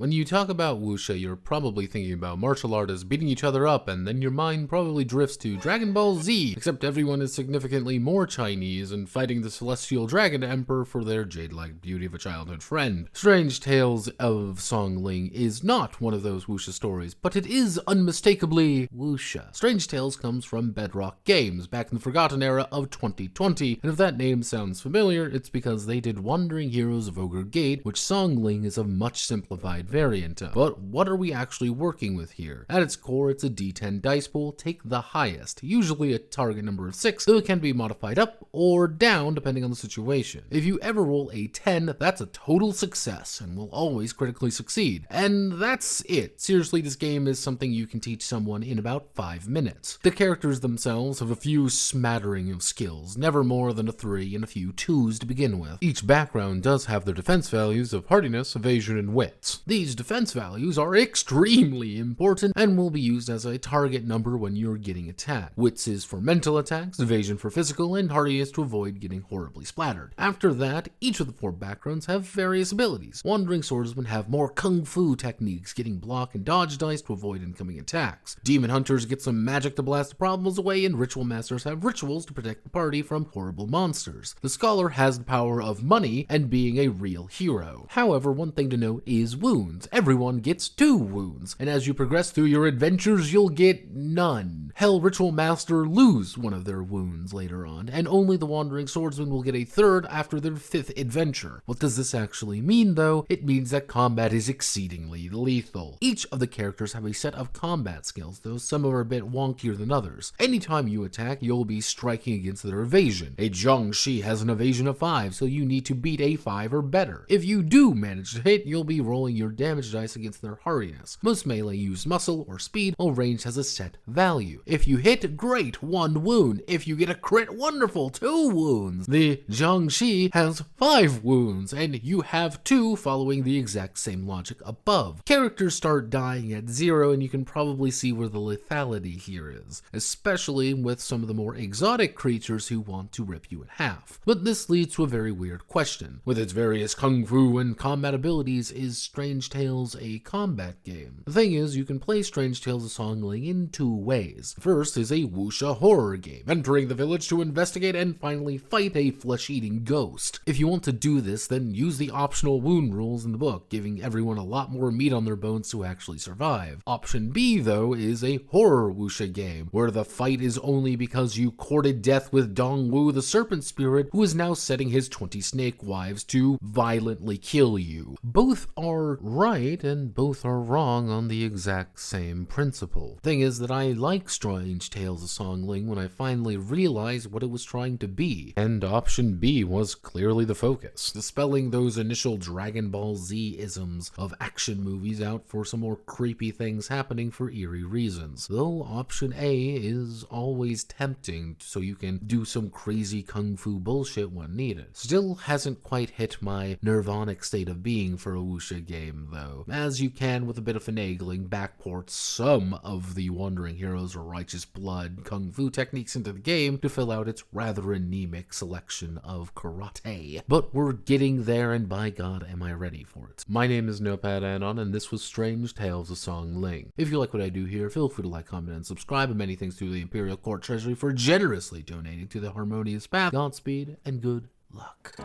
When you talk about wuxia, you're probably thinking about martial artists beating each other up, and then your mind probably drifts to Dragon Ball Z, except everyone is significantly more Chinese and fighting the Celestial Dragon Emperor for their jade-like beauty of a childhood friend. Strange Tales of Songling is not one of those wuxia stories, but it is unmistakably wuxia. Strange Tales comes from Bedrock Games, back in the forgotten era of 2020, and if that name sounds familiar, it's because they did Wandering Heroes of Ogre Gate, which Songling is a much simplified variant of. But what are we actually working with here? At its core, it's a D10 dice pool. Take the highest, usually a target number of 6, though it can be modified up or down depending on the situation. If you ever roll a 10, that's a total success and will always critically succeed. And that's it. Seriously, this game is something you can teach someone in about 5 minutes. The characters themselves have a few smattering of skills, never more than a 3 and a few 2s to begin with. Each background does have their defense values of hardiness, evasion, and wits. These defense values are extremely important and will be used as a target number when you're getting attacked. Wits is for mental attacks, evasion for physical, and hardiness to avoid getting horribly splattered. After that, each of the 4 backgrounds have various abilities. Wandering swordsmen have more kung fu techniques, getting block and dodge dice to avoid incoming attacks. Demon hunters get some magic to blast the problems away, and ritual masters have rituals to protect the party from horrible monsters. The scholar has the power of money and being a real hero. However, one thing to note is wounds. Everyone gets 2 wounds, and as you progress through your adventures, you'll get none. Hell, Ritual Master lose one of their wounds later on, and only the Wandering Swordsman will get a 3rd after their 5th adventure. What does this actually mean, though? It means that combat is exceedingly lethal. Each of the characters have a set of combat skills, though some are a bit wonkier than others. Anytime you attack, you'll be striking against their evasion. A Jiangshi has an evasion of 5, so you need to beat a 5 or better. If you do manage to hit, you'll be rolling your damage dice against their hardiness. Most melee use muscle or speed, while range has a set value. If you hit, great, 1 wound. If you get a crit, wonderful, 2 wounds. The Jiangshi has 5 wounds, and you have 2 following the exact same logic above. Characters start dying at 0, and you can probably see where the lethality here is, especially with some of the more exotic creatures who want to rip you in half. But this leads to a very weird question. With its various kung fu and combat abilities, is Strange Tales a combat game? The thing is, you can play Strange Tales of Songling in 2 ways. First is a wuxia horror game, entering the village to investigate and finally fight a flesh-eating ghost. If you want to do this, then use the optional wound rules in the book, giving everyone a lot more meat on their bones to actually survive. Option B, though, is a horror wuxia game, where the fight is only because you courted death with Dongwu the serpent spirit, who is now setting his 20 snake wives to violently kill you. Both are right, and both are wrong on the exact same principle. Thing is that I like Strange Tales of Songling when I finally realized what it was trying to be, and option B was clearly the focus, dispelling those initial Dragon Ball Z isms of action movies out for some more creepy things happening for eerie reasons. Though option A is always tempting, so you can do some crazy kung fu bullshit when needed. Still hasn't quite hit my nirvanic state of being for a wuxia game, though, as you can with a bit of finagling backport some of the Wandering Heroes or Righteous Blood kung fu techniques into the game to fill out its rather anemic selection of karate. But we're getting there, and by God am I ready for it. My name is Notepad, and this was Strange Tales of Songling. If you like what I do here, feel free to like, comment, and subscribe, and many thanks to the Imperial Court Treasury for generously donating to the harmonious path. Godspeed and good luck.